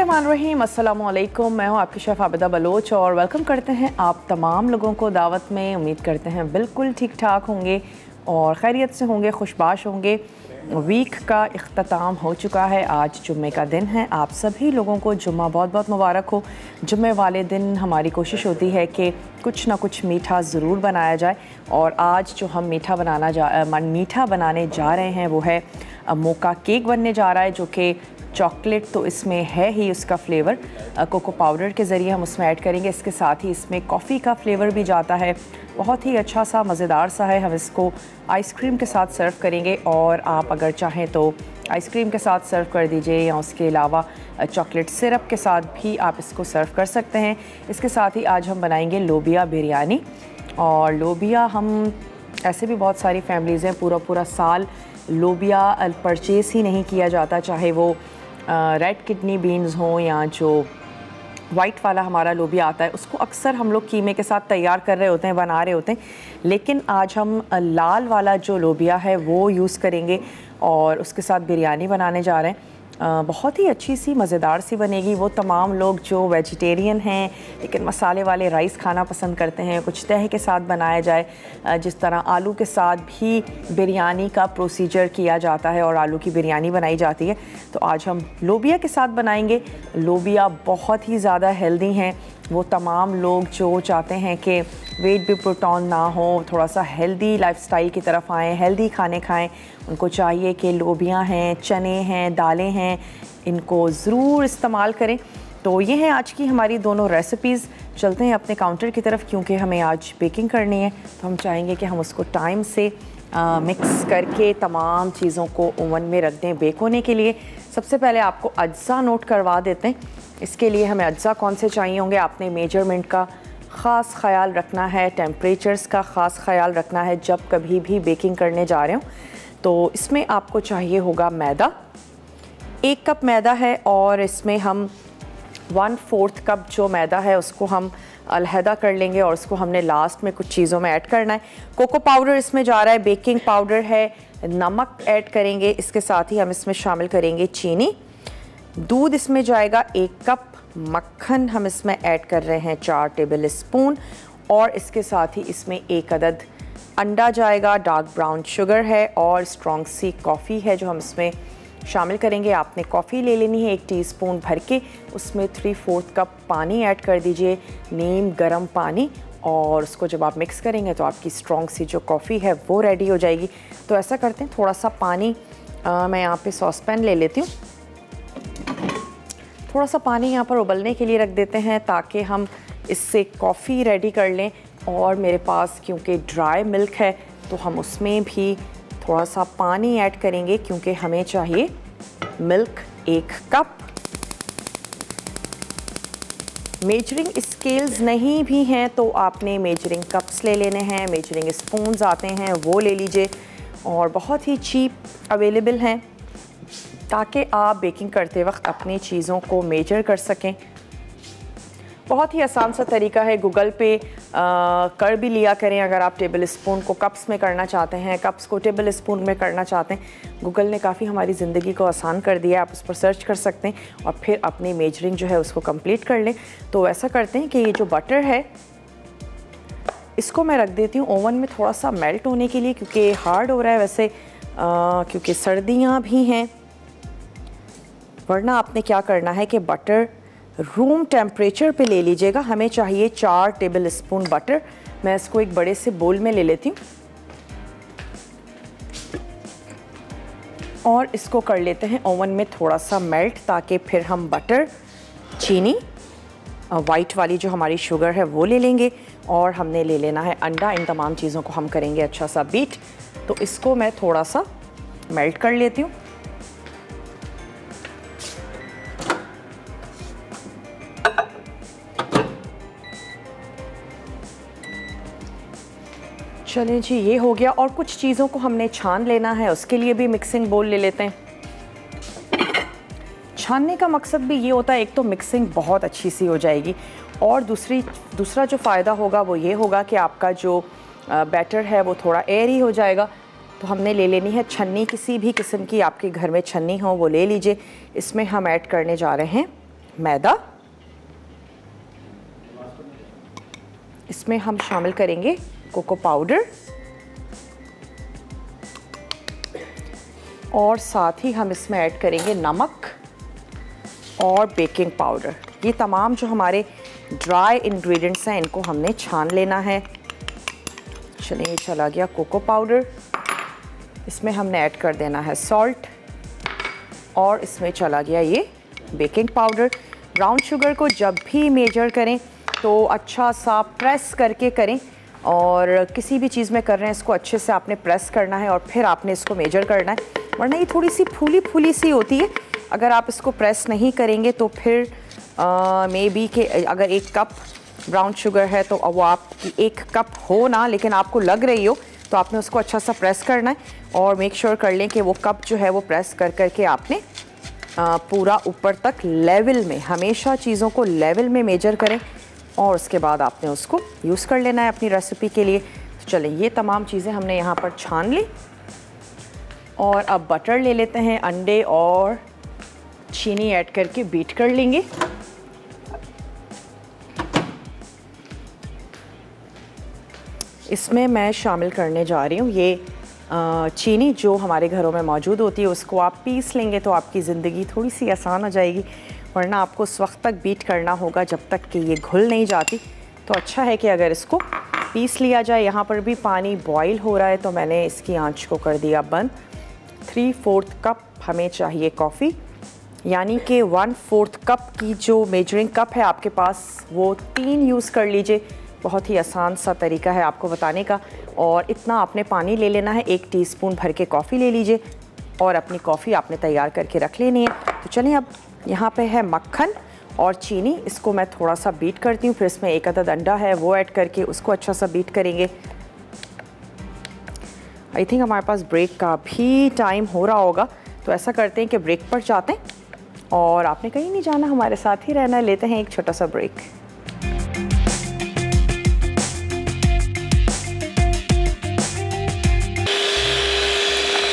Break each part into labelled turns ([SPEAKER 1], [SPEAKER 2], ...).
[SPEAKER 1] बिस्मिल्लाहिर्रहमानिर्रहीम, अस्सलामु अलैकुम। मैं हूँ आपकी शेफ़ आबिदा बलोच और वेलकम करते हैं आप तमाम लोगों को दावत में। उम्मीद करते हैं बिल्कुल ठीक ठाक होंगे और खैरियत से होंगे, खुशबाश होंगे। वीक का इख्तिताम हो चुका है, आज जुम्मे का दिन है। आप सभी लोगों को जुम्मा बहुत बहुत मुबारक हो। जुम्मे वाले दिन हमारी कोशिश होती है कि कुछ ना कुछ मीठा ज़रूर बनाया जाए और आज जो हम मीठा बनाने जा रहे हैं वो है मोका केक बनने जा रहा है, जो कि चॉकलेट तो इसमें है ही, उसका फ्लेवर कोको पाउडर के ज़रिए हम उसमें ऐड करेंगे। इसके साथ ही इसमें कॉफ़ी का फ्लेवर भी जाता है, बहुत ही अच्छा सा मज़ेदार सा है। हम इसको आइसक्रीम के साथ सर्व करेंगे और आप अगर चाहें तो आइसक्रीम के साथ सर्व कर दीजिए या उसके अलावा चॉकलेट सिरप के साथ भी आप इसको सर्व कर सकते हैं। इसके साथ ही आज हम बनाएंगे लोबिया बिरयानी। और लोबिया हम ऐसे भी बहुत सारी फैमिलीज़ हैं, पूरा साल लोबिया परचेज़ ही नहीं किया जाता, चाहे वो रेड किडनी बीन्स हों या जो वाइट वाला हमारा लोबिया आता है, उसको अक्सर हम लोग कीमे के साथ तैयार कर रहे होते हैं, बना रहे होते हैं। लेकिन आज हम लाल वाला जो लोबिया है वो यूज़ करेंगे और उसके साथ बिरयानी बनाने जा रहे हैं। बहुत ही अच्छी सी मज़ेदार सी बनेगी। वो तमाम लोग जो वेजिटेरियन हैं लेकिन मसाले वाले राइस खाना पसंद करते हैं, कुछ तह के साथ बनाया जाए, जिस तरह आलू के साथ भी बिरयानी का प्रोसीजर किया जाता है और आलू की बिरयानी बनाई जाती है, तो आज हम लोबिया के साथ बनाएंगे। लोबिया बहुत ही ज़्यादा हेल्दी हैं। वो तमाम लोग जो चाहते हैं कि वेट भी पुट ना हो, थोड़ा सा हेल्दी लाइफस्टाइल की तरफ आएँ, हेल्दी खाने खाएं, उनको चाहिए कि लोबियाँ हैं, चने हैं, दालें हैं, इनको ज़रूर इस्तेमाल करें। तो ये हैं आज की हमारी दोनों रेसिपीज़। चलते हैं अपने काउंटर की तरफ, क्योंकि हमें आज बेकिंग करनी है, तो हम चाहेंगे कि हम उसको टाइम से मिक्स करके तमाम चीज़ों को ओवन में रख दें बेक होने के लिए। सबसे पहले आपको अज्जा नोट करवा देते हैं। इसके लिए हमें अज्जा कौन से चाहिए होंगे, आपने मेजरमेंट का ख़ास ख़याल रखना है, टेम्परेचर्स का ख़ास ख़याल रखना है जब कभी भी बेकिंग करने जा रहे हो। तो इसमें आपको चाहिए होगा मैदा, 1 कप मैदा है और इसमें हम 1/4 कप जो मैदा है उसको हम अलहदा कर लेंगे और उसको हमने लास्ट में कुछ चीज़ों में ऐड करना है। कोको पाउडर इसमें जा रहा है, बेकिंग पाउडर है, नमक ऐड करेंगे, इसके साथ ही हम इसमें शामिल करेंगे चीनी। दूध इसमें जाएगा 1 कप, मक्खन हम इसमें ऐड कर रहे हैं 4 टेबल स्पून और इसके साथ ही इसमें 1 अदद अंडा जाएगा, डार्क ब्राउन शुगर है और स्ट्रॉन्ग सी कॉफ़ी है जो हम इसमें शामिल करेंगे। आपने कॉफ़ी ले लेनी है 1 टीस्पून भर के, उसमें 3/4 कप पानी ऐड कर दीजिए, नीम गर्म पानी, और उसको जब आप मिक्स करेंगे तो आपकी स्ट्रॉन्ग सी जो कॉफ़ी है वो रेडी हो जाएगी। तो ऐसा करते हैं, थोड़ा सा पानी मैं यहाँ पे सॉस पैन ले लेती हूँ, थोड़ा सा पानी यहाँ पर उबलने के लिए रख देते हैं ताकि हम इससे कॉफ़ी रेडी कर लें। और मेरे पास क्योंकि ड्राई मिल्क है तो हम उसमें भी थोड़ा सा पानी ऐड करेंगे, क्योंकि हमें चाहिए मिल्क 1 कप। मेजरिंग स्केल्स नहीं भी हैं तो आपने मेजरिंग कप्स ले लेने हैं, मेजरिंग स्पून्स आते हैं वो ले लीजिए और बहुत ही चीप अवेलेबल हैं ताकि आप बेकिंग करते वक्त अपनी चीज़ों को मेजर कर सकें। बहुत ही आसान सा तरीका है, गूगल पे कर भी लिया करें। अगर आप टेबल स्पून को कप्स में करना चाहते हैं, कप्स को टेबल स्पून में करना चाहते हैं, गूगल ने काफ़ी हमारी ज़िंदगी को आसान कर दिया है। आप उस पर सर्च कर सकते हैं और फिर अपनी मेजरिंग जो है उसको कंप्लीट कर लें। तो ऐसा करते हैं कि ये जो बटर है इसको मैं रख देती हूँ ओवन में थोड़ा सा मेल्ट होने के लिए, क्योंकि हार्ड हो रहा है वैसे, क्योंकि सर्दियाँ भी हैं। वरना आपने क्या करना है कि बटर रूम टेम्परेचर पे ले लीजिएगा। हमें चाहिए 4 टेबल स्पून बटर। मैं इसको एक बड़े से बोल में ले लेती हूँ और इसको कर लेते हैं ओवन में थोड़ा सा मेल्ट, ताकि फिर हम बटर, चीनी, वाइट वाली जो हमारी शुगर है वो ले लेंगे और हमने ले लेना है अंडा। इन तमाम चीज़ों को हम करेंगे अच्छा सा बीट। तो इसको मैं थोड़ा सा मेल्ट कर लेती हूँ। चलें जी, ये हो गया। और कुछ चीज़ों को हमने छान लेना है, उसके लिए भी मिक्सिंग बोल ले लेते हैं। छानने का मकसद भी ये होता है, एक तो मिक्सिंग बहुत अच्छी सी हो जाएगी और दूसरा जो फ़ायदा होगा वो ये होगा कि आपका जो बैटर है वो थोड़ा एयरी हो जाएगा। तो हमने ले लेनी है छन्नी, किसी भी किस्म की आपके घर में छन्नी हो वो ले लीजिए। इसमें हम ऐड करने जा रहे हैं मैदा, इसमें हम शामिल करेंगे कोको पाउडर और साथ ही हम इसमें ऐड करेंगे नमक और बेकिंग पाउडर। ये तमाम जो हमारे ड्राई इंग्रेडिएंट्स हैं इनको हमने छान लेना है। चलिए, ये चला गया कोको पाउडर, इसमें हमने ऐड कर देना है सॉल्ट और इसमें चला गया ये बेकिंग पाउडर। ब्राउन शुगर को जब भी मेजर करें तो अच्छा सा प्रेस करके करें, और किसी भी चीज़ में कर रहे हैं इसको अच्छे से आपने प्रेस करना है और फिर आपने इसको मेजर करना है, वरना ये थोड़ी सी फूली फूली सी होती है। अगर आप इसको प्रेस नहीं करेंगे तो फिर मे बी कि अगर 1 कप ब्राउन शुगर है तो वो आपकी 1 कप हो ना, लेकिन आपको लग रही हो, तो आपने उसको अच्छा सा प्रेस करना है और मेक श्योर कर लें कि वो कप जो है वो प्रेस कर करके आपने पूरा ऊपर तक लेवल में, हमेशा चीज़ों को लेवल में मेजर करें और उसके बाद आपने उसको यूज़ कर लेना है अपनी रेसिपी के लिए। तो चलें, ये तमाम चीज़ें हमने यहाँ पर छान ली और अब बटर ले लेते हैं, अंडे और चीनी ऐड करके बीट कर लेंगे। इसमें मैं शामिल करने जा रही हूँ ये चीनी जो हमारे घरों में मौजूद होती है, उसको आप पीस लेंगे तो आपकी ज़िंदगी थोड़ी सी आसान हो जाएगी, वरना आपको उस वक्त तक बीट करना होगा जब तक कि ये घुल नहीं जाती। तो अच्छा है कि अगर इसको पीस लिया जाए। यहाँ पर भी पानी बॉईल हो रहा है तो मैंने इसकी आंच को कर दिया बंद। 3/4 कप हमें चाहिए कॉफ़ी, यानी कि 1/4 कप की जो मेजरिंग कप है आपके पास वो 3 यूज़ कर लीजिए। बहुत ही आसान सा तरीका है आपको बताने का। और इतना आपने पानी ले लेना है, 1 टीस्पून भर के कॉफ़ी ले लीजिए और अपनी कॉफ़ी आपने तैयार करके रख लेनी है। तो चलिए, अब यहाँ पे है मक्खन और चीनी, इसको मैं थोड़ा सा बीट करती हूँ, फिर इसमें 1 अदद अंडा है वो ऐड करके उसको अच्छा सा बीट करेंगे। आई थिंक हमारे पास ब्रेक का भी टाइम हो रहा होगा, तो ऐसा करते हैं कि ब्रेक पर जाते हैं और आपने कहीं नहीं जाना, हमारे साथ ही रहना। लेते हैं एक छोटा सा ब्रेक।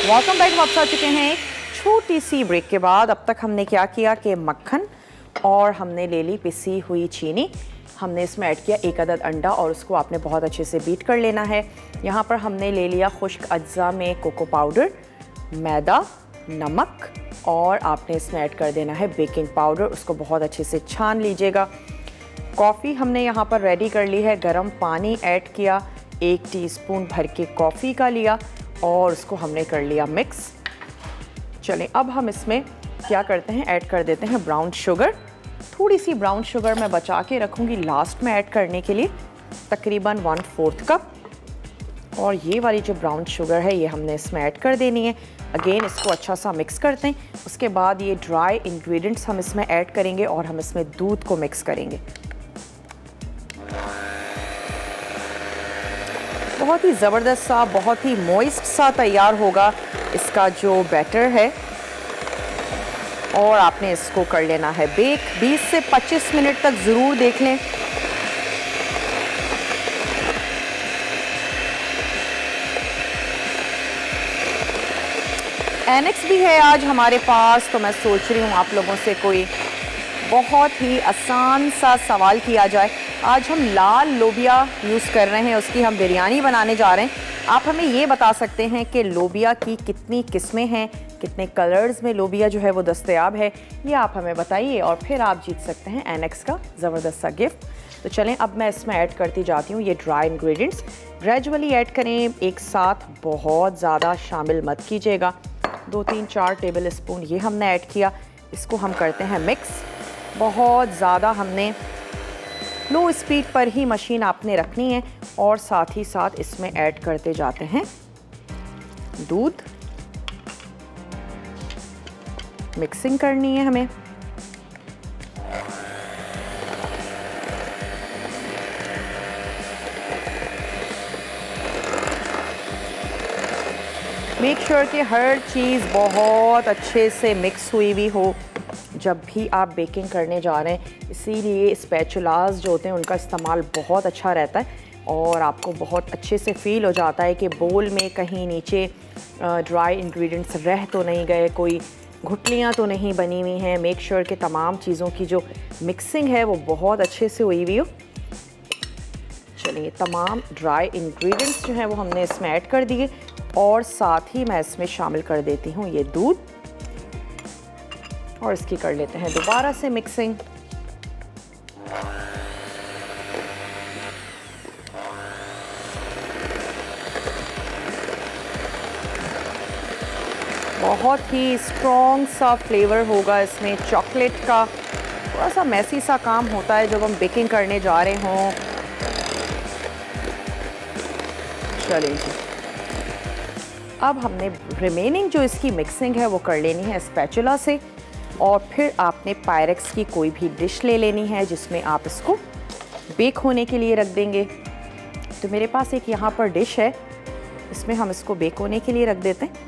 [SPEAKER 1] Welcome back. वापस आ चुके हैं एक छोटी सी ब्रेक के बाद। अब तक हमने क्या किया कि मक्खन और हमने ले ली पिसी हुई चीनी, हमने इसमें ऐड किया 1 अदद अंडा और उसको आपने बहुत अच्छे से बीट कर लेना है। यहाँ पर हमने ले लिया खुश्क अज्जा में कोको पाउडर, मैदा, नमक और आपने इसमें ऐड कर देना है बेकिंग पाउडर। उसको बहुत अच्छे से छान लीजिएगा। कॉफ़ी हमने यहाँ पर रेडी कर ली है। गरम पानी ऐड किया, 1 टीस्पून भर के कॉफ़ी का लिया और उसको हमने कर लिया मिक्स। चलें, अब हम इसमें क्या करते हैं, ऐड कर देते हैं ब्राउन शुगर। थोड़ी सी ब्राउन शुगर मैं बचा के रखूँगी लास्ट में ऐड करने के लिए, तकरीबन 1/4 कप। और ये वाली जो ब्राउन शुगर है ये हमने इसमें ऐड कर देनी है। अगेन इसको अच्छा सा मिक्स करते हैं। उसके बाद ये ड्राई इंग्रेडिएंट्स हम इसमें ऐड करेंगे और हम इसमें दूध को मिक्स करेंगे। बहुत ही ज़बरदस्त सा, बहुत ही मॉइस्ट सा तैयार होगा इसका जो बैटर है। और आपने इसको कर लेना है बेक। 20 से 25 मिनट तक ज़रूर देख लें। एनेक्स भी है आज हमारे पास, तो मैं सोच रही हूँ आप लोगों से कोई बहुत ही आसान सा सवाल किया जाए। आज हम लाल लोबिया यूज़ कर रहे हैं, उसकी हम बिरयानी बनाने जा रहे हैं। आप हमें ये बता सकते हैं कि लोबिया की कितनी किस्में हैं, कितने कलर्स में लोबिया जो है वो दस्तयाब है, ये आप हमें बताइए और फिर आप जीत सकते हैं एनेक्स का ज़बरदस्त सा गिफ्ट। तो चलें, अब मैं इसमें ऐड करती जाती हूँ ये ड्राई इंग्रेडिएंट्स। ग्रेजुअली ऐड करें, एक साथ बहुत ज़्यादा शामिल मत कीजिएगा। 2-3-4 टेबल स्पून ये हमने ऐड किया। इसको हम करते हैं मिक्स। बहुत ज़्यादा हमने लो स्पीड पर ही मशीन आपने रखनी है और साथ ही साथ इसमें ऐड करते जाते हैं दूध। मिक्सिंग करनी है हमें। मेक श्योर कि हर चीज़ बहुत अच्छे से मिक्स हुई हुई हो जब भी आप बेकिंग करने जा रहे हैं। इसीलिए स्पैचुलास जो होते हैं उनका इस्तेमाल बहुत अच्छा रहता है और आपको बहुत अच्छे से फ़ील हो जाता है कि बोल में कहीं नीचे ड्राई इंग्रेडिएंट्स रह तो नहीं गए, कोई गुठलियाँ तो नहीं बनी हुई हैं। मेक श्योर कि तमाम चीज़ों की जो मिक्सिंग है वो बहुत अच्छे से हुई हुई हो। चलिए, तमाम ड्राई इंग्रेडिएंट्स जो हैं वो हमने इसमें ऐड कर दिए और साथ ही मैं इसमें शामिल कर देती हूँ ये दूध और इसकी कर लेते हैं दोबारा से मिक्सिंग। बहुत ही स्ट्रॉन्ग सा फ्लेवर होगा इसमें चॉकलेट का। थोड़ा सा मैसी सा काम होता है जब हम बेकिंग करने जा रहे हों। चलिए जी, अब हमने रिमेनिंग जो इसकी मिक्सिंग है वो कर लेनी है स्पैचुला से और फिर आपने पायरेक्स की कोई भी डिश ले लेनी है जिसमें आप इसको बेक होने के लिए रख देंगे। तो मेरे पास एक यहाँ पर डिश है, इसमें हम इसको बेक होने के लिए रख देते हैं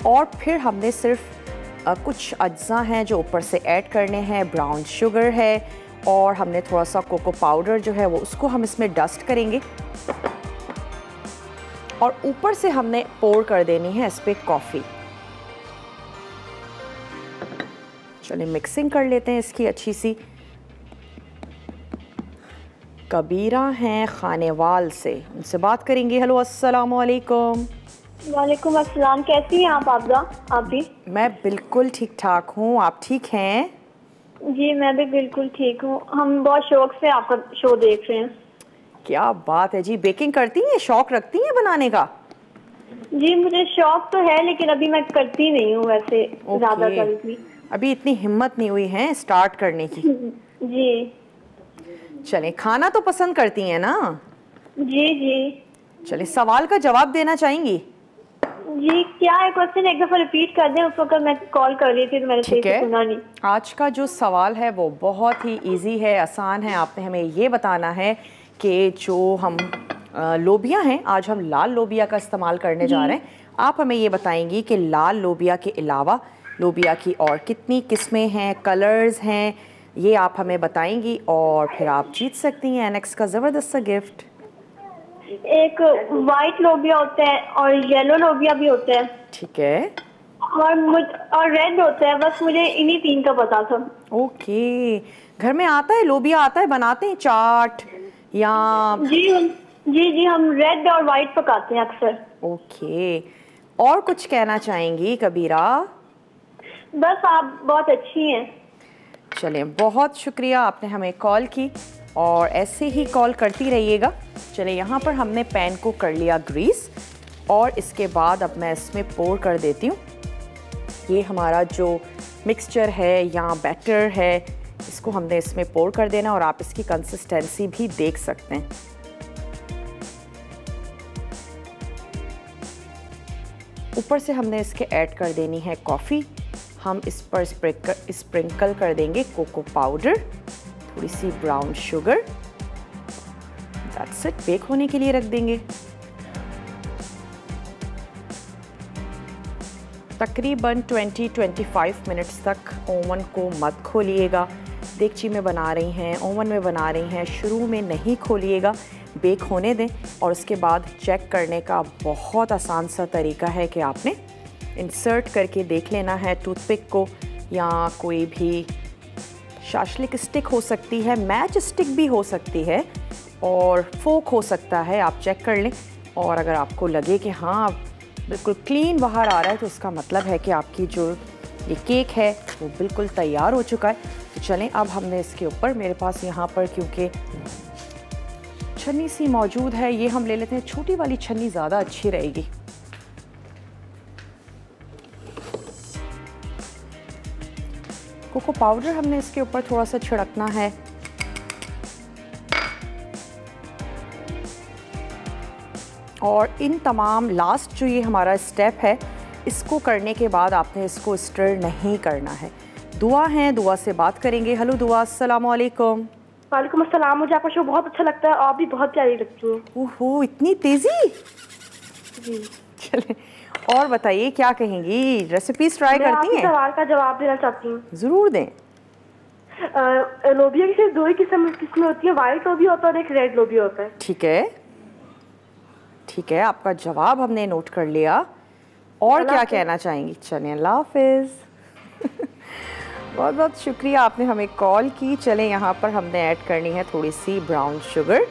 [SPEAKER 1] और फिर हमने सिर्फ कुछ अज्जा हैं जो ऊपर से ऐड करने हैं। ब्राउन शुगर है और हमने थोड़ा सा कोको पाउडर जो है वो उसको हम इसमें डस्ट करेंगे और ऊपर से हमने पोर कर देनी है इस पर कॉफ़ी। चलिए मिक्सिंग कर लेते हैं इसकी अच्छी सी। कबीरा हैं खानेवाल से, उनसे बात करेंगे। हेलो, अस्सलाम वालेकुम।
[SPEAKER 2] वालेकुम अस्सलाम। कैसी हैं आप आबदा? आप भी?
[SPEAKER 1] मैं बिल्कुल ठीक ठाक हूँ, आप ठीक हैं?
[SPEAKER 2] जी मैं भी बिल्कुल ठीक हूँ। हम बहुत शौक से आपका शो देख रहे हैं।
[SPEAKER 1] क्या बात है जी, बेकिंग करती हैं, शौक रखती हैं बनाने का?
[SPEAKER 2] जी मुझे शौक तो है लेकिन अभी मैं करती नहीं हूँ वैसे ज्यादा कभी।
[SPEAKER 1] अभी इतनी हिम्मत नहीं हुई है स्टार्ट करने की।
[SPEAKER 2] जी
[SPEAKER 1] चलें, खाना तो पसंद करती हैं ना?
[SPEAKER 2] जी जी।
[SPEAKER 1] चलिए, सवाल का जवाब देना चाहेंगी?
[SPEAKER 2] जी क्या है क्वेश्चन, एक दफा रिपीट कर दें। उस वक्त मैं कॉल कर रही थी तो मैंने सही से सुना नहीं।
[SPEAKER 1] आज का जो सवाल है वो बहुत ही इजी है, आसान है। आपने हमें ये बताना है कि जो हम लोबिया हैं, आज हम लाल लोबिया का इस्तेमाल करने जा रहे हैं। आप हमें ये बताएंगी कि लाल लोबिया के अलावा लोबिया की और कितनी किस्में हैं, कलर्स हैं, ये आप हमें बताएंगी और फिर आप जीत सकती हैं एनेक्स का ज़बरदस्त सा गिफ्ट।
[SPEAKER 2] एक वाइट लोबिया होता है और येलो लोबिया भी होता है।
[SPEAKER 1] ठीक है।
[SPEAKER 2] और रेड होता है। बस मुझे इन्हीं 3 का पता था।
[SPEAKER 1] ओके, घर में आता है लोबिया, आता है, बनाते हैं चाट या?
[SPEAKER 2] जी जी जी, हम रेड और वाइट पकाते हैं अक्सर।
[SPEAKER 1] ओके, और कुछ कहना चाहेंगी कबीरा?
[SPEAKER 2] बस आप बहुत अच्छी हैं।
[SPEAKER 1] चलें, बहुत शुक्रिया, आपने हमें कॉल की और ऐसे ही कॉल करती रहिएगा। चलें, यहाँ पर हमने पैन को कर लिया ग्रीस और इसके बाद अब मैं इसमें पोर कर देती हूँ। ये हमारा जो मिक्सचर है या बैटर है, इसको हमने इसमें पोर कर देना और आप इसकी कंसिस्टेंसी भी देख सकते हैं। ऊपर से हमने इसके ऐड कर देनी है कॉफ़ी। हम इस पर स्प्रिंकल कर देंगे कोको पाउडर, थोड़ी सी brown sugar. That's it, bake होने के लिए रख देंगे। तकरीबन 20-25 मिनट्स तक ओवन को मत खोलिएगा। देगची में बना रही हैं, ओवन में बना रही हैं, शुरू में नहीं खोलिएगा, बेक होने दें। और उसके बाद चेक करने का बहुत आसान सा तरीका है कि आपने इंसर्ट करके देख लेना है टूथपिक को, या कोई भी शाशलिक स्टिक हो सकती है, मैच स्टिक भी हो सकती है और फोक हो सकता है। आप चेक कर लें और अगर आपको लगे कि हाँ बिल्कुल क्लीन बाहर आ रहा है तो उसका मतलब है कि आपकी जो ये केक है वो बिल्कुल तैयार हो चुका है। तो चलें, अब हमने इसके ऊपर, मेरे पास यहाँ पर क्योंकि छन्नी सी मौजूद है, ये हम ले लेते हैं। छोटी वाली छन्नी ज़्यादा अच्छी रहेगी। कोको पाउडर हमने इसके ऊपर थोड़ा सा छिड़कना है। और इन तमाम लास्ट जो ये हमारा स्टेप है, इसको करने के बाद आपने इसको स्टर नहीं करना है। दुआ है, दुआ से बात करेंगे। हेलो दुआ, अस्सलाम वालेकुम।
[SPEAKER 2] वालेकुम अस्सलाम। मुझे आपका शो बहुत अच्छा लगता है, आप भी बहुत प्यारी लगती हो।
[SPEAKER 1] ओहो, इतनी तेज़ी।
[SPEAKER 2] जी
[SPEAKER 1] चले, और बताइए क्या कहेंगी, रेसिपीज ट्राई करती हैं?
[SPEAKER 2] सवाल का जवाब देना चाहती हूँ।
[SPEAKER 1] ज़रूर दें।
[SPEAKER 2] लोबिया की सिर्फ 2 ही किस्में होती है, वाइट लोबिया होता है और एक रेड लोबिया होता है।
[SPEAKER 1] ठीक है, ठीक है, आपका जवाब हमने नोट कर लिया और क्या कहना चाहेंगी? चलें, अल्लाह हाफिज़। बहुत बहुत शुक्रिया, आपने हमें कॉल की। चलें, यहाँ पर हमने ऐड करनी है थोड़ी सी ब्राउन शुगर।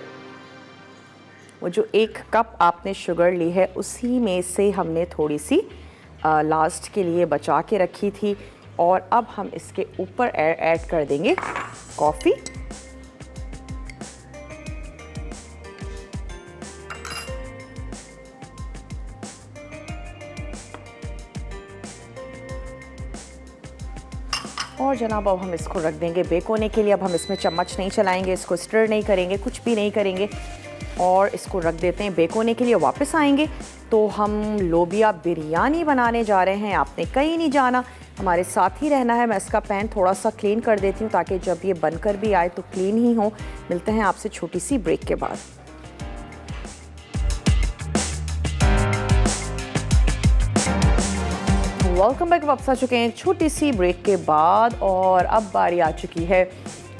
[SPEAKER 1] वो जो 1 कप आपने शुगर ली है उसी में से हमने थोड़ी सी लास्ट के लिए बचा के रखी थी। और अब हम इसके ऊपर ऐड कर देंगे कॉफ़ी। और जनाब अब हम इसको रख देंगे बेक होने के लिए। अब हम इसमें चम्मच नहीं चलाएंगे, इसको स्टर नहीं करेंगे, कुछ भी नहीं करेंगे और इसको रख देते हैं बेक होने के लिए। वापस आएंगे तो हम लोबिया बिरयानी बनाने जा रहे हैं। आपने कहीं नहीं जाना, हमारे साथ ही रहना है। मैं इसका पैन थोड़ा सा क्लीन कर देती हूँ ताकि जब ये बनकर भी आए तो क्लीन ही हो। मिलते हैं आपसे छोटी सी ब्रेक के बाद। Welcome back. वापस आ चुके हैं छोटी सी ब्रेक के बाद और अब बारी आ चुकी है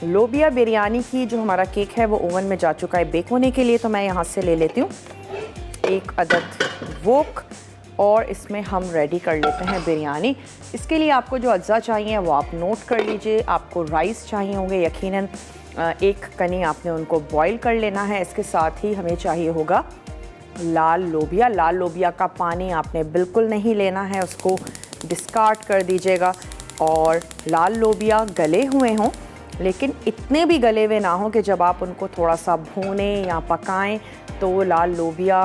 [SPEAKER 1] लोबिया बिरयानी की। जो हमारा केक है वो ओवन में जा चुका है बेक होने के लिए। तो मैं यहाँ से ले लेती हूँ 1 अदद वोक और इसमें हम रेडी कर लेते हैं बिरयानी। इसके लिए आपको जो अज्जा चाहिए वो आप नोट कर लीजिए। आपको राइस चाहिए होंगे यकीनन 1 कनी, आपने उनको बॉईल कर लेना है। इसके साथ ही हमें चाहिए होगा लाल लोबिया। लाल लोबिया का पानी आपने बिल्कुल नहीं लेना है, उसको डिस्कार्ड कर दीजिएगा। और लाल लोबिया गले हुए हों लेकिन इतने भी गले हुए ना हों कि जब आप उनको थोड़ा सा भूनें या पकाएं तो लाल लोबिया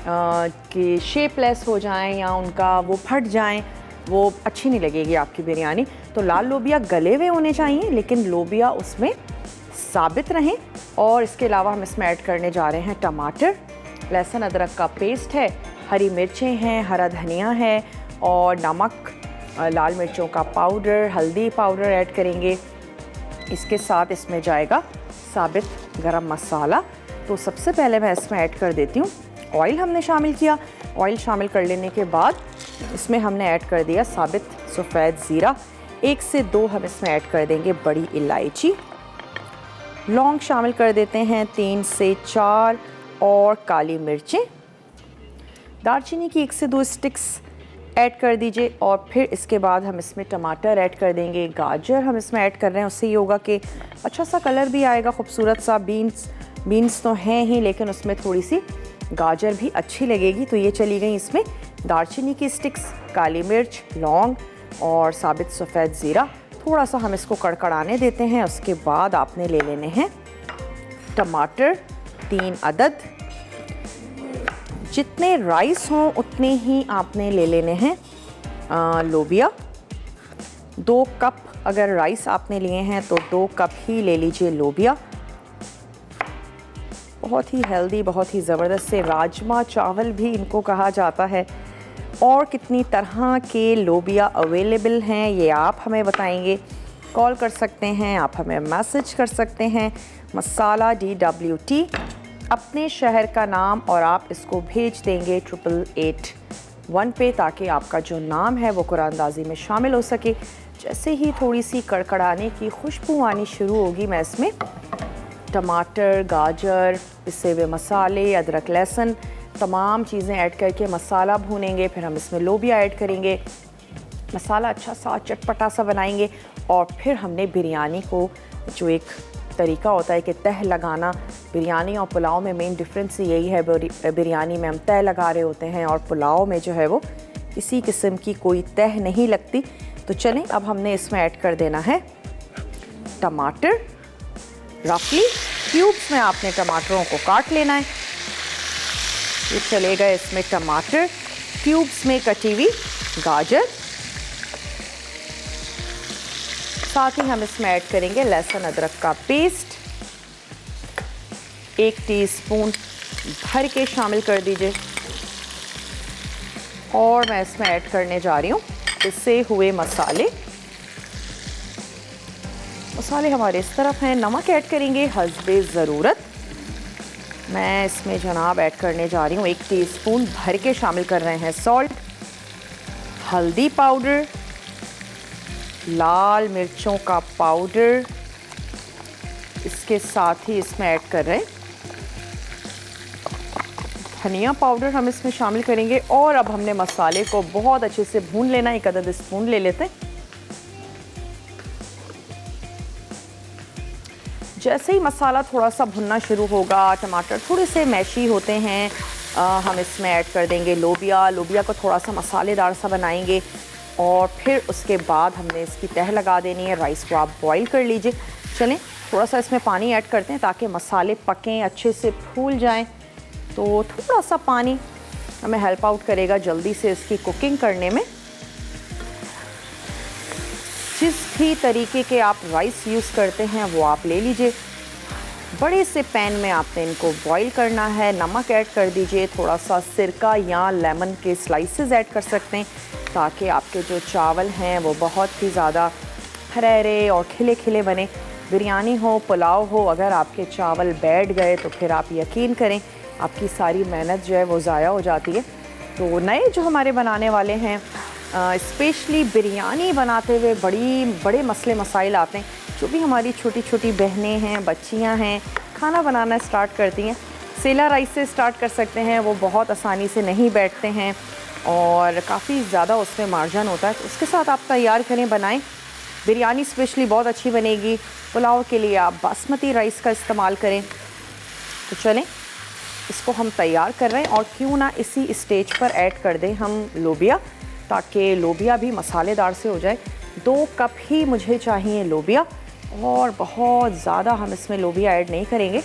[SPEAKER 1] के शेपलेस हो जाएं या उनका वो फट जाएं, वो अच्छी नहीं लगेगी आपकी बिरयानी। तो लाल लोबिया गले हुए होने चाहिए लेकिन लोबिया उसमें साबित रहें। और इसके अलावा हम इसमें ऐड करने जा रहे हैं टमाटर, लहसुन अदरक का पेस्ट है, हरी मिर्चें हैं, हरा धनिया है और नमक, लाल मिर्चों का पाउडर, हल्दी पाउडर ऐड करेंगे। इसके साथ इसमें जाएगा साबित गरम मसाला। तो सबसे पहले मैं इसमें ऐड कर देती हूँ ऑयल। हमने शामिल किया। ऑयल शामिल कर लेने के बाद इसमें हमने ऐड कर दिया साबित सफ़ेद ज़ीरा। 1 से 2 हम इसमें ऐड कर देंगे बड़ी इलायची। लौंग शामिल कर देते हैं 3 से 4 और काली मिर्चें। दालचीनी की 1 से 2 स्टिक्स ऐड कर दीजिए। और फिर इसके बाद हम इसमें टमाटर ऐड कर देंगे, गाजर हम इसमें ऐड कर रहे हैं। उससे ये होगा कि अच्छा सा कलर भी आएगा, खूबसूरत सा। बीन्स तो हैं ही लेकिन उसमें थोड़ी सी गाजर भी अच्छी लगेगी। तो ये चली गई इसमें दालचीनी की स्टिक्स, काली मिर्च, लौंग और साबित सफ़ेद ज़ीरा। थोड़ा सा हम इसको कड़कड़ाने देते हैं। उसके बाद आपने ले लेने हैं टमाटर 3 अदद। जितने राइस हों उतने ही आपने ले लेने हैं लोबिया। 2 कप अगर राइस आपने लिए हैं तो 2 कप ही ले लीजिए लोबिया। बहुत ही हेल्दी, बहुत ही ज़बरदस्त से राजमा चावल भी इनको कहा जाता है। और कितनी तरह के लोबिया अवेलेबल हैं ये आप हमें बताएंगे। कॉल कर सकते हैं, आप हमें मैसेज कर सकते हैं। मसाला DWT अपने शहर का नाम और आप इसको भेज देंगे 8881 पे ताकि आपका जो नाम है वो कुरानंदाजी में शामिल हो सके। जैसे ही थोड़ी सी कड़कड़ाने की खुशबू आनी शुरू होगी मैं इसमें टमाटर, गाजर, पिसे हुए मसाले, अदरक, लहसुन तमाम चीज़ें ऐड करके मसाला भूनेंगे। फिर हम इसमें लोबिया ऐड करेंगे, मसाला अच्छा सा चटपटा सा बनाएंगे। और फिर हमने बिरयानी को, जो एक तरीका होता है कि तह लगाना, बिरयानी और पुलाव में मेन डिफरेंस यही है। बिरयानी में हम तह लगा रहे होते हैं और पुलाव में जो है वो किसी किस्म की कोई तह नहीं लगती। तो चलें अब हमने इसमें ऐड कर देना है टमाटर। रफली क्यूब्स में आपने टमाटरों को काट लेना है। ये चलेगा इसमें टमाटर, क्यूब्स में कटी हुई गाजर। साथ ही हम इसमें ऐड करेंगे लहसुन अदरक का पेस्ट 1 टीस्पून भर के शामिल कर दीजिए। और मैं इसमें ऐड करने जा रही हूँ पिसे हुए मसाले। मसाले हमारे इस तरफ हैं। नमक ऐड करेंगे हस्बे ज़रूरत। मैं इसमें जनाब ऐड करने जा रही हूँ 1 टीस्पून भर के शामिल कर रहे हैं सॉल्ट। हल्दी पाउडर, लाल मिर्चों का पाउडर इसके साथ ही इसमें ऐड कर रहे हैं धनिया पाउडर हम इसमें शामिल करेंगे और अब हमने मसाले को बहुत अच्छे से भून लेना। 1 अदद स्पून ले लेते हैं। जैसे ही मसाला थोड़ा सा भुनना शुरू होगा, टमाटर थोड़े से मैशी होते हैं, हम इसमें ऐड कर देंगे लोबिया। लोबिया को थोड़ा सा मसालेदार सा बनाएंगे और फिर उसके बाद हमने इसकी तह लगा देनी है। राइस को आप बॉईल कर लीजिए। चलें थोड़ा सा इसमें पानी ऐड करते हैं ताकि मसाले पकें, अच्छे से फूल जाएं। तो थोड़ा सा पानी हमें हेल्प आउट करेगा जल्दी से इसकी कुकिंग करने में। जिस भी तरीके के आप राइस यूज़ करते हैं वो आप ले लीजिए। बड़े से पैन में आपने इनको बॉईल करना है। नमक ऐड कर दीजिए, थोड़ा सा सिरका या लेमन के स्लाइसेस ऐड कर सकते हैं ताकि आपके जो चावल हैं वो बहुत ही ज़्यादा हरे और खिले खिले बने। बिरयानी हो, पुलाव हो, अगर आपके चावल बैठ गए तो फिर आप यकीन करें आपकी सारी मेहनत जो है वो ज़ाया हो जाती है। तो नए जो हमारे बनाने वाले हैं, स्पेशली बिरयानी बनाते हुए बड़े मसले मसाइल आते हैं। जो भी हमारी छोटी छोटी बहनें हैं, बच्चियां हैं, खाना बनाना स्टार्ट करती हैं, सेला राइस से स्टार्ट कर सकते हैं। वो बहुत आसानी से नहीं बैठते हैं और काफ़ी ज़्यादा उसमें मार्जिन होता है। तो उसके साथ आप तैयार करें, बनाएं। बिरयानी स्पेशली बहुत अच्छी बनेगी। पुलाव के लिए आप बासमती राइस का इस्तेमाल करें। तो चलें इसको हम तैयार कर रहे हैं और क्यों ना इसी स्टेज पर ऐड कर दें हम लोबिया, ताकि लोबिया भी मसालेदार से हो जाए। 2 कप ही मुझे चाहिए लोबिया और बहुत ज़्यादा हम इसमें लोबिया ऐड नहीं करेंगे।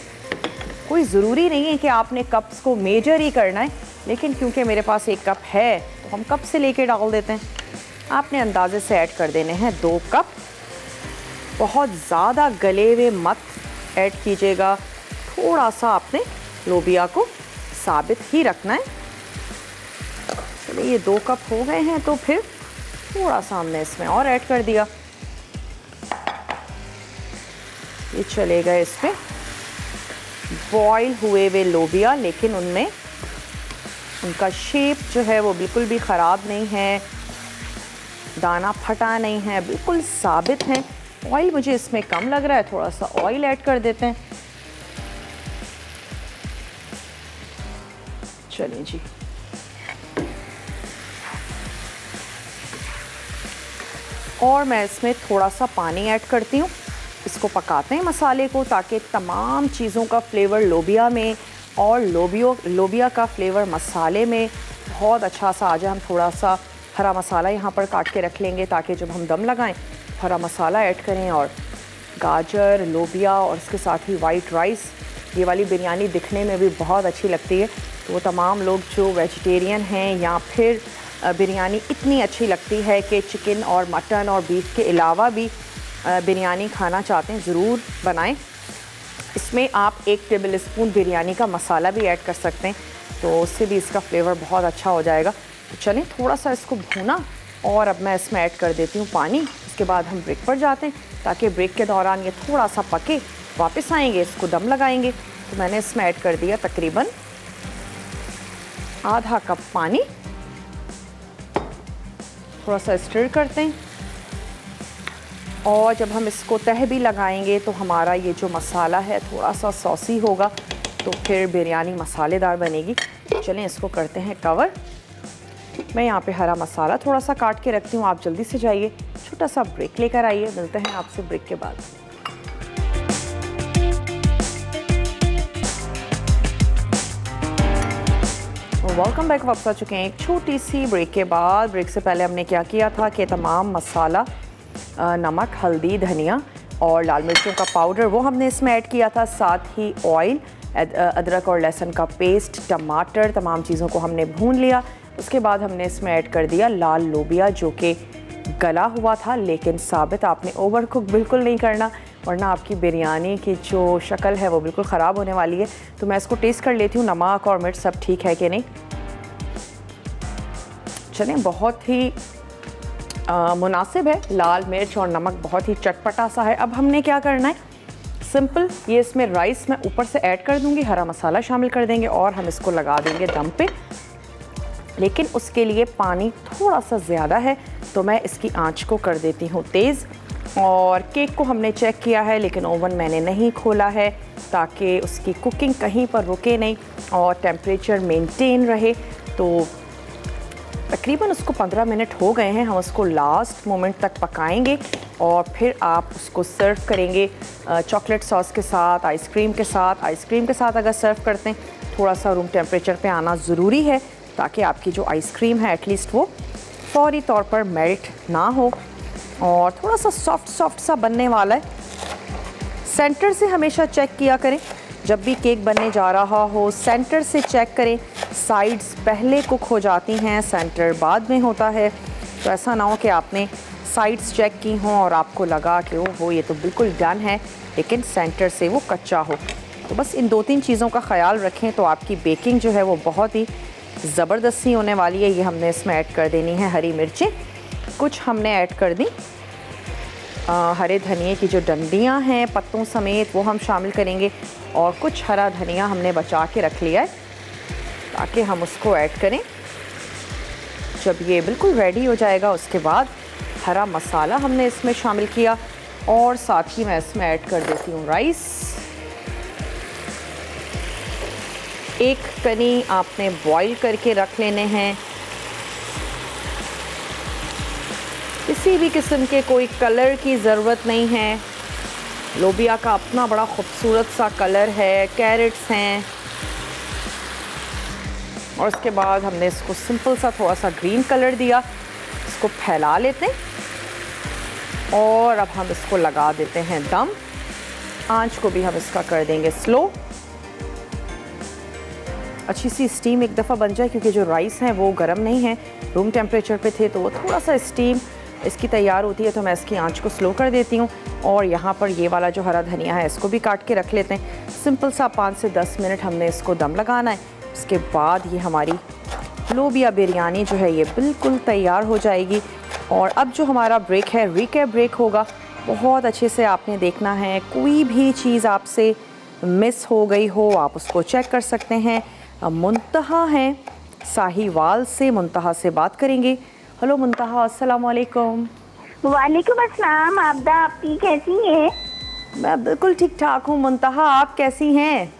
[SPEAKER 1] कोई ज़रूरी नहीं है कि आपने कप्स को मेजर ही करना है, लेकिन क्योंकि मेरे पास 1 कप है तो हम कप से लेके डाल देते हैं। आपने अंदाजे से ऐड कर देने हैं 2 कप। बहुत ज़्यादा गले हुए मत ऐड कीजिएगा, थोड़ा सा आपने लोबिया को साबित ही रखना है। चलिए ये 2 कप हो गए हैं तो फिर थोड़ा सा हमने इसमें और ऐड कर दिया। ये चले गए इसमें बॉईल हुए हुए लोबिया, लेकिन उनमें उनका शेप जो है वो बिल्कुल भी ख़राब नहीं है, दाना फटा नहीं है, बिल्कुल साबित है। ऑयल मुझे इसमें कम लग रहा है, थोड़ा सा ऑयल ऐड कर देते हैं। चलिए जी, और मैं इसमें थोड़ा सा पानी ऐड करती हूँ। इसको पकाते हैं मसाले को, ताकि तमाम चीज़ों का फ्लेवर लोबिया में और लोबिया का फ्लेवर मसाले में बहुत अच्छा सा आ जाए। हम थोड़ा सा हरा मसाला यहाँ पर काट के रख लेंगे ताकि जब हम दम लगाएं हरा मसाला ऐड करें। और गाजर, लोबिया और इसके साथ ही वाइट राइस, ये वाली बिरयानी दिखने में भी बहुत अच्छी लगती है। तो वो तमाम लोग जो वेजिटेरियन हैं या फिर बिरयानी इतनी अच्छी लगती है कि चिकन और मटन और बीफ के अलावा भी बिरयानी खाना चाहते हैं, ज़रूर बनाएं। इसमें आप 1 टेबल स्पून बिरयानी का मसाला भी ऐड कर सकते हैं, तो उससे भी इसका फ्लेवर बहुत अच्छा हो जाएगा। तो चलें थोड़ा सा इसको भूना और अब मैं इसमें ऐड कर देती हूँ पानी। इसके बाद हम ब्रेक पर जाते हैं ताकि ब्रेक के दौरान ये थोड़ा सा पके, वापस आएंगे, इसको दम लगाएंगे। तो मैंने इसमें ऐड कर दिया तकरीबन आधा कप पानी। थोड़ा सा स्टर करते हैं और जब हम इसको तह भी लगाएंगे तो हमारा ये जो मसाला है थोड़ा सा सॉसी होगा, तो फिर बिरयानी मसालेदार बनेगी। चलें इसको करते हैं कवर। मैं यहाँ पे हरा मसाला थोड़ा सा काट के रखती हूँ, आप जल्दी से जाइए, छोटा सा ब्रेक लेकर आइए। मिलते हैं आपसे ब्रेक के बाद। Welcome back. वापस आ चुके हैं एक छोटी सी ब्रेक के बाद। ब्रेक से पहले हमने क्या किया था कि तमाम मसाला, नमक, हल्दी, धनिया और लाल मिर्चों का पाउडर वो हमने इसमें ऐड किया था। साथ ही ऑयल, अदरक और लहसुन का पेस्ट, टमाटर, तमाम चीज़ों को हमने भून लिया। उसके बाद हमने इसमें ऐड कर दिया लाल लोबिया, जो कि गला हुआ था लेकिन साबित। आपने ओवर कुक बिल्कुल नहीं करना, वरना आपकी बिरयानी की जो शक्ल है वो बिल्कुल ख़राब होने वाली है। तो मैं इसको टेस्ट कर लेती हूँ, नमक और मिर्च सब ठीक है कि नहीं। चलें, बहुत ही मुनासिब है, लाल मिर्च और नमक बहुत ही चटपटा सा है। अब हमने क्या करना है, सिंपल, ये इसमें राइस मैं ऊपर से ऐड कर दूंगी, हरा मसाला शामिल कर देंगे और हम इसको लगा देंगे दम पे। लेकिन उसके लिए पानी थोड़ा सा ज़्यादा है, तो मैं इसकी आंच को कर देती हूँ तेज़ और केक को हमने चेक किया है, लेकिन ओवन मैंने नहीं खोला है ताकि उसकी कुकिंग कहीं पर रुके नहीं और टेम्परेचर मेंटेन रहे। तो तकरीबन उसको 15 मिनट हो गए हैं। हम उसको लास्ट मोमेंट तक पकाएंगे और फिर आप उसको सर्व करेंगे चॉकलेट सॉस के साथ, आइसक्रीम के साथ। आइसक्रीम के साथ अगर सर्व करते हैं थोड़ा सा रूम टेम्परेचर पे आना ज़रूरी है ताकि आपकी जो आइसक्रीम है एटलीस्ट वो फौरी तौर पर मेल्ट ना हो और थोड़ा सा सॉफ्ट सा बनने वाला है। सेंटर से हमेशा चेक किया करें, जब भी केक बनने जा रहा हो सेंटर से चेक करें। साइड्स पहले कुक हो जाती हैं, सेंटर बाद में होता है। तो ऐसा ना हो कि आपने साइड्स चेक की हों और आपको लगा कि ओहो ये तो बिल्कुल डन है, लेकिन सेंटर से वो कच्चा हो। तो बस इन 2-3 चीज़ों का ख़याल रखें तो आपकी बेकिंग जो है वो बहुत ही ज़बरदस्ती होने वाली है। ये हमने इसमें ऐड कर देनी है हरी मिर्चें, कुछ हमने ऐड कर दी हरे धनिए की जो डंडियाँ हैं पत्तों समेत वो हम शामिल करेंगे और कुछ हरा धनिया हमने बचा के रख लिया है ताकि हम उसको ऐड करें। जब ये बिल्कुल रेडी हो जाएगा उसके बाद हरा मसाला हमने इसमें शामिल किया और साथ ही मैं इसमें ऐड कर देती हूँ राइस। एक कनी आपने बॉईल करके रख लेने हैं। किसी भी किस्म के कोई कलर की ज़रूरत नहीं है। लोबिया का अपना बड़ा खूबसूरत सा कलर है, कैरेट्स हैं और उसके बाद हमने इसको सिंपल सा थोड़ा सा ग्रीन कलर दिया। इसको फैला लेते हैं और अब हम इसको लगा देते हैं दम। आंच को भी हम इसका कर देंगे स्लो। अच्छी सी स्टीम एक दफ़ा बन जाए क्योंकि जो राइस हैं वो गर्म नहीं है, रूम टेम्परेचर पे थे, तो वो थोड़ा सा स्टीम इसकी तैयार होती है। तो मैं इसकी आंच को स्लो कर देती हूँ और यहाँ पर ये वाला जो हरा धनिया है इसको भी काट के रख लेते हैं। सिंपल सा 5 से 10 मिनट हमने इसको दम लगाना है। उसके बाद ये हमारी लोबिया बिरयानी जो है ये बिल्कुल तैयार हो जाएगी। और अब जो हमारा ब्रेक है रिकैप ब्रेक होगा। बहुत अच्छे से आपने देखना है, कोई भी चीज़ आपसे मिस हो गई हो आप उसको चेक कर सकते हैं। मुंतहा हैं साहिवाल से, मुंतहा से बात करेंगे। हेलो मुंतहा, अस्सलाम वालेकुम।
[SPEAKER 2] वालेकुम अस्सलाम आबदा, आप कैसी हैं?
[SPEAKER 1] मैं बिल्कुल ठीक ठाक हूँ मुंतहा, आप कैसी हैं?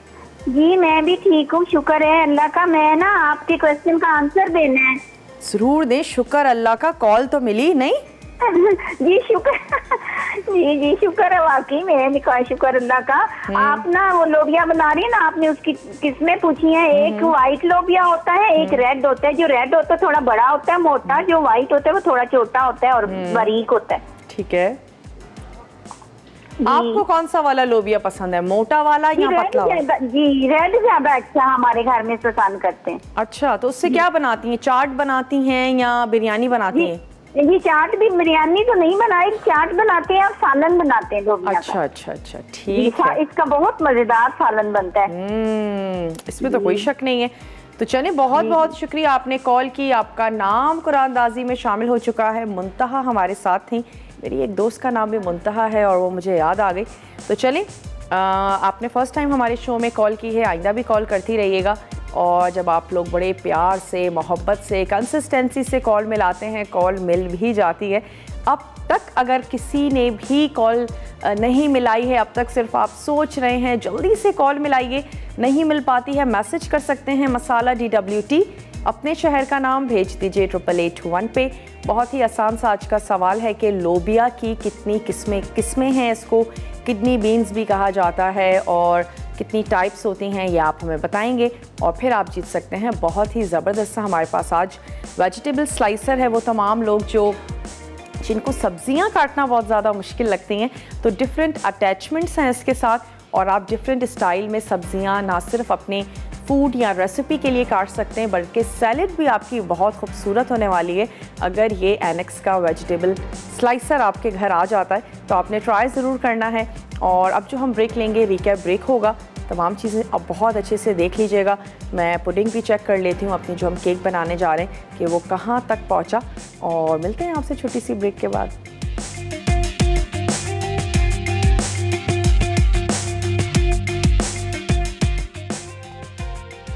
[SPEAKER 2] जी मैं भी ठीक हूँ, शुक्र है अल्लाह का। मैं ना आपके क्वेश्चन का आंसर देना है।
[SPEAKER 1] जरूर दे, शुक्र अल्लाह का। कॉल तो मिली नहीं?
[SPEAKER 2] जी शुक्र जी शुक्र है, वाकई में कहा शुक्र अल्लाह का। आप ना वो लोबिया बना रही है ना, आपने उसकी किस्में पूछी हैं। एक वाइट लोबिया होता है, एक रेड होता है। जो रेड होता है थोड़ा बड़ा होता है मोटा, जो वाइट होता है वो थोड़ा छोटा होता है और बारीक होता है।
[SPEAKER 1] ठीक है, आपको कौन सा वाला लोबिया पसंद है, मोटा वाला या पतला वाला?
[SPEAKER 2] जी रेड ज्यादा अच्छा हमारे घर में पसंद करते हैं। अच्छा,
[SPEAKER 1] तो उससे क्या बनाती हैं, चाट बनाती हैं या बिरयानी बनाती हैं?
[SPEAKER 2] जी चाट भी, बिरयानी तो नहीं बनाई, चाट बनाते हैं और सालन बनाते हैं लोबिया का।
[SPEAKER 1] अच्छा ठीक है।
[SPEAKER 2] इसका बहुत मजेदार सालन बनता है।
[SPEAKER 1] इसमें तो कोई शक नहीं है। तो चले, बहुत बहुत शुक्रिया आपने कॉल की। आपका नाम कुरानदाजी में शामिल हो चुका है। मुंतहा हमारे साथ थी, मेरी एक दोस्त का नाम भी मुंतहा है और वो मुझे याद आ गई। तो चलें, आपने फ़र्स्ट टाइम हमारे शो में कॉल की है, आइंदा भी कॉल करती रहिएगा। और जब आप लोग बड़े प्यार से, मोहब्बत से, कंसिस्टेंसी से कॉल मिलाते हैं, कॉल मिल भी जाती है। अब तक अगर किसी ने भी कॉल नहीं मिलाई है, अब तक सिर्फ आप सोच रहे हैं, जल्दी से कॉल मिलाइए। नहीं मिल पाती है, मैसेज कर सकते हैं मसाला DWT, अपने शहर का नाम भेज दीजिए 8881 पे। बहुत ही आसान सा आज का सवाल है कि लोबिया की कितनी किस्में हैं, इसको किडनी बीन्स भी कहा जाता है, और कितनी टाइप्स होती हैं ये आप हमें बताएंगे और फिर आप जीत सकते हैं बहुत ही ज़बरदस्त सा हमारे पास आज वेजिटेबल स्लाइसर है। वो तमाम लोग जिनको सब्जियां काटना बहुत ज़्यादा मुश्किल लगती हैं, तो डिफरेंट अटैचमेंट्स हैं इसके साथ, और आप डिफरेंट स्टाइल में सब्जियां ना सिर्फ अपने फूड या रेसिपी के लिए काट सकते हैं, बल्कि सैलड भी आपकी बहुत खूबसूरत होने वाली है अगर ये एनेक्स का वेजिटेबल स्लाइसर आपके घर आ जाता है। तो आपने ट्राई ज़रूर करना है। और अब जो हम ब्रेक लेंगे, रिकैप ब्रेक होगा, तमाम चीज़ें अब बहुत अच्छे से देख लीजिएगा। मैं पुडिंग भी चेक कर लेती हूँ अपनी, जो हम केक बनाने जा रहे हैं, कि वो कहाँ तक पहुँचा। और मिलते हैं आपसे छोटी सी ब्रेक के बाद।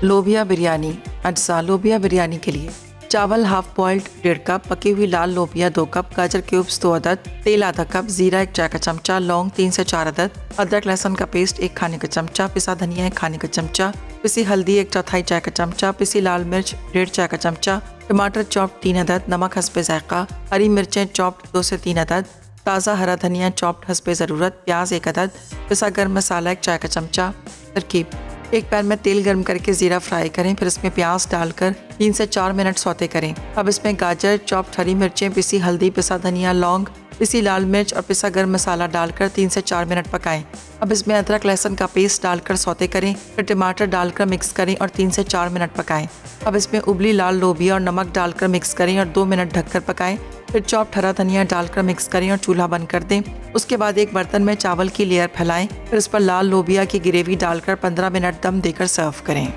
[SPEAKER 3] लोबिया बिरयानी, अज्जा लोबिया बिरयानी के लिए चावल हाफ बॉइल्ड 1.5 कप, पकी हुई लाल लोबिया 2 कप, गाजर क्यूब्स 2 अदद, तेल आधा कप, जीरा 1 चाय का चमचा, लौंग 3 से 4 अदद, अदरक लहसुन का पेस्ट 1 खाने का चमचा, पिसा धनिया 1 खाने का चमचा, पिसी हल्दी 1/4 चाय का चमचा, पिसी लाल मिर्च 1.5 चाय का चमचा, टमाटर चॉप्ड 3 अदद, नमक हस्बे जायका, हरी मिर्चें चॉप्ड 2 से 3 अदद, ताज़ा हरा धनिया चॉप्ड हस्बे ज़रूरत, प्याज 1 अदद, पिसा गर्म मसाला 1 चाय का चमचा। तरकीब: एक पैन में तेल गर्म करके ज़ीरा फ्राई करें, फिर इसमें प्याज डालकर 3 से 4 मिनट सौते करें। अब इसमें गाजर, चॉप्ड हरी मिर्चें, पिसी हल्दी, पिसा धनिया, लौंग, पिसी लाल मिर्च और पिसा गर्म मसाला डालकर 3 से 4 मिनट पकाएं। अब इसमें अदरक लहसुन का पेस्ट डालकर सौते करें, फिर टमाटर डालकर मिक्स करें और 3 से 4 मिनट पकाएं। अब इसमें उबली लाल लोबिया और नमक डालकर मिक्स करें और 2 मिनट ढककर पकाएं। फिर चॉप्ड हरा धनिया डालकर मिक्स करें और चूल्हा बंद कर दें। उसके बाद एक बर्तन में चावल की लेयर फैलाएं, फिर उस पर लाल लोबिया की ग्रेवी डालकर 15 मिनट दम देकर सर्व करें।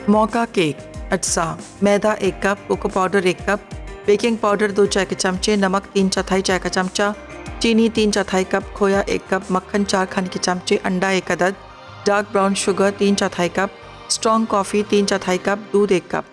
[SPEAKER 3] मौका केक। अज्जा: मैदा 1 cup, cocoa powder 1 cup, baking powder 2 चाय के चमचे, नमक 3/4 चाय का चमचा, चीनी 3/4 कप, खोया 1 कप, मक्खन 4 खाने के चमचे, अंडा 1 अदद, dark brown sugar 3/4 cup, strong coffee 3/4 cup, दूध 1 कप।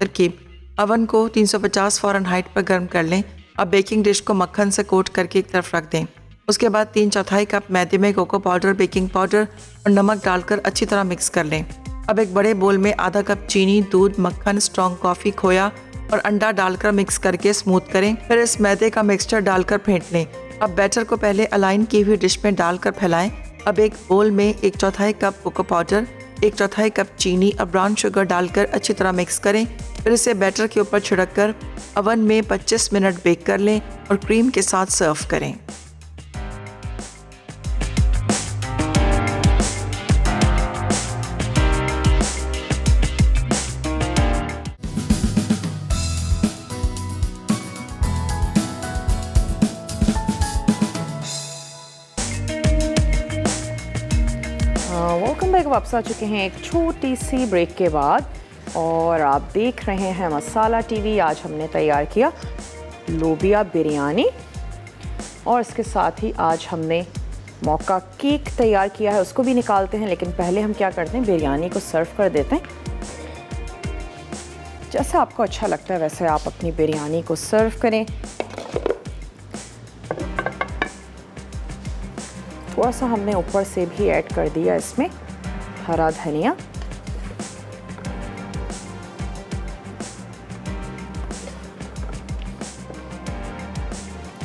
[SPEAKER 3] तरकीब: अवन को 350 फ़ारेनहाइट पर गर्म कर लें। अब बेकिंग डिश को मक्खन से कोट करके एक तरफ रख दें। उसके बाद 3/4 कप मैदे में कोको पाउडर, बेकिंग पाउडर और नमक डालकर अच्छी तरह मिक्स कर लें। अब एक बड़े बोल में आधा कप चीनी, दूध, मक्खन, स्ट्रॉन्ग कॉफ़ी, खोया और अंडा डालकर मिक्स करके स्मूथ करें। फिर इस मैदे का मिक्सचर डालकर फेंट लें। अब बैटर को पहले अलाइन की हुई डिश में डालकर फैलाएं। अब एक बोल में 1/4 कप कोको पाउडर, 1/4 कप चीनी और ब्राउन शुगर डालकर अच्छी तरह मिक्स करें। फिर इसे बैटर के ऊपर छिड़ककर अवन में 25 मिनट बेक कर लें और क्रीम के साथ सर्व करें।
[SPEAKER 1] Welcome back. वापस आ चुके हैं एक छोटी सी ब्रेक के बाद और आप देख रहे हैं मसाला टीवी। आज हमने तैयार किया लोबिया बिरयानी और इसके साथ ही आज हमने मौका केक तैयार किया है, उसको भी निकालते हैं। लेकिन पहले हम क्या करते हैं, बिरयानी को सर्व कर देते हैं। जैसा आपको अच्छा लगता है वैसे आप अपनी बिरयानी को सर्व करें। थोड़ा सा हमने ऊपर से भी ऐड कर दिया इसमें हरा धनिया।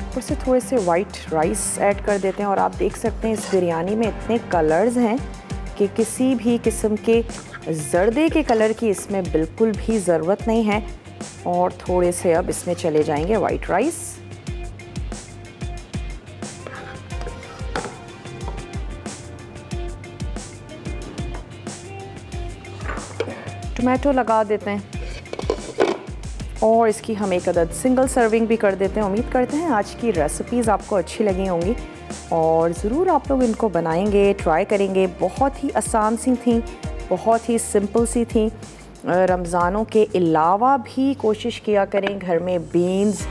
[SPEAKER 1] ऊपर से थोड़े से वाइट राइस ऐड कर देते हैं और आप देख सकते हैं इस बिरयानी में इतने कलर्स हैं कि किसी भी किस्म के जर्दे के कलर की इसमें बिल्कुल भी ज़रूरत नहीं है। और थोड़े से अब इसमें चले जाएंगे वाइट राइस। टमाटो लगा देते हैं और इसकी हम एक अदद सिंगल सर्विंग भी कर देते हैं। उम्मीद करते हैं आज की रेसिपीज़ आपको अच्छी लगी होंगी और ज़रूर आप लोग इनको बनाएंगे, ट्राई करेंगे। बहुत ही आसान सी थी, बहुत ही सिंपल सी थी। रमज़ानों के अलावा भी कोशिश किया करें घर में बीन्स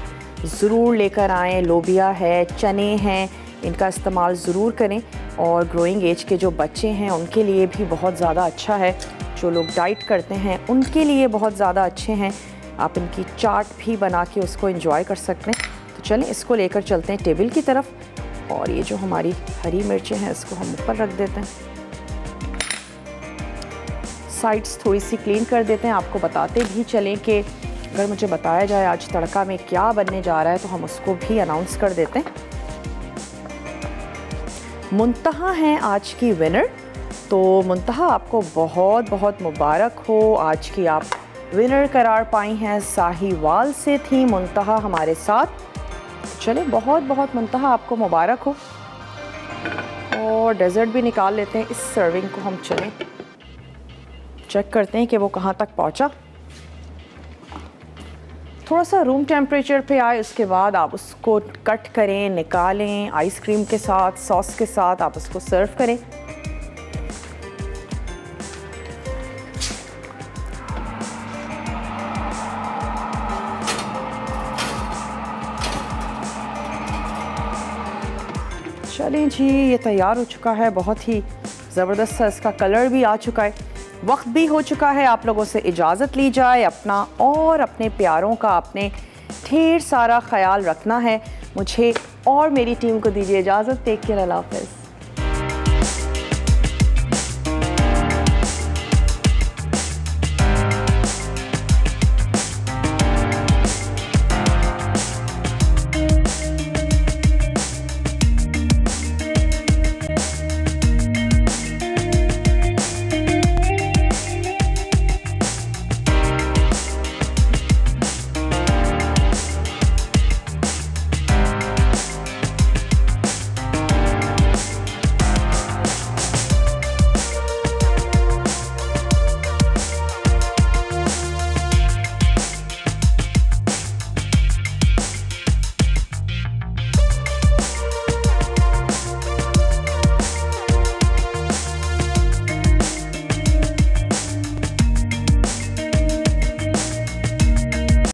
[SPEAKER 1] ज़रूर लेकर आएँ। लोबिया है, चने हैं, इनका इस्तेमाल ज़रूर करें। और ग्रोइंग एज के जो बच्चे हैं उनके लिए भी बहुत ज़्यादा अच्छा है। जो लोग डाइट करते हैं उनके लिए बहुत ज़्यादा अच्छे हैं। आप इनकी चाट भी बना के उसको एंजॉय कर सकते हैं। तो चलें इसको लेकर चलते हैं टेबल की तरफ। और ये जो हमारी हरी मिर्चें हैं इसको हम ऊपर रख देते हैं। साइड्स थोड़ी सी क्लीन कर देते हैं। आपको बताते भी चलें कि अगर मुझे बताया जाए आज तड़का में क्या बनने जा रहा है तो हम उसको भी अनाउंस कर देते हैं। मुंतहा हैं आज की विनर, तो मुंतहा आपको बहुत बहुत मुबारक हो। आज की आप विनर करार पाई हैं। साहिवाल से थी मुंतहा हमारे साथ। चले बहुत बहुत मुंतहा आपको मुबारक हो। और डेजर्ट भी निकाल लेते हैं। इस सर्विंग को हम चलें चेक करते हैं कि वो कहाँ तक पहुँचा। थोड़ा सा रूम टेम्परेचर पे आए उसके बाद आप उसको कट करें, निकालें। आइसक्रीम के साथ, सॉस के साथ आप उसको सर्व करें। चलें जी, ये तैयार हो चुका है। बहुत ही ज़बरदस्त सा इसका कलर भी आ चुका है। वक्त भी हो चुका है आप लोगों से इजाज़त ली जाए। अपना और अपने प्यारों का आपने ढेर सारा ख्याल रखना है। मुझे और मेरी टीम को दीजिए इजाज़त। टेक केयर, अल्लाह हाफ़िज़।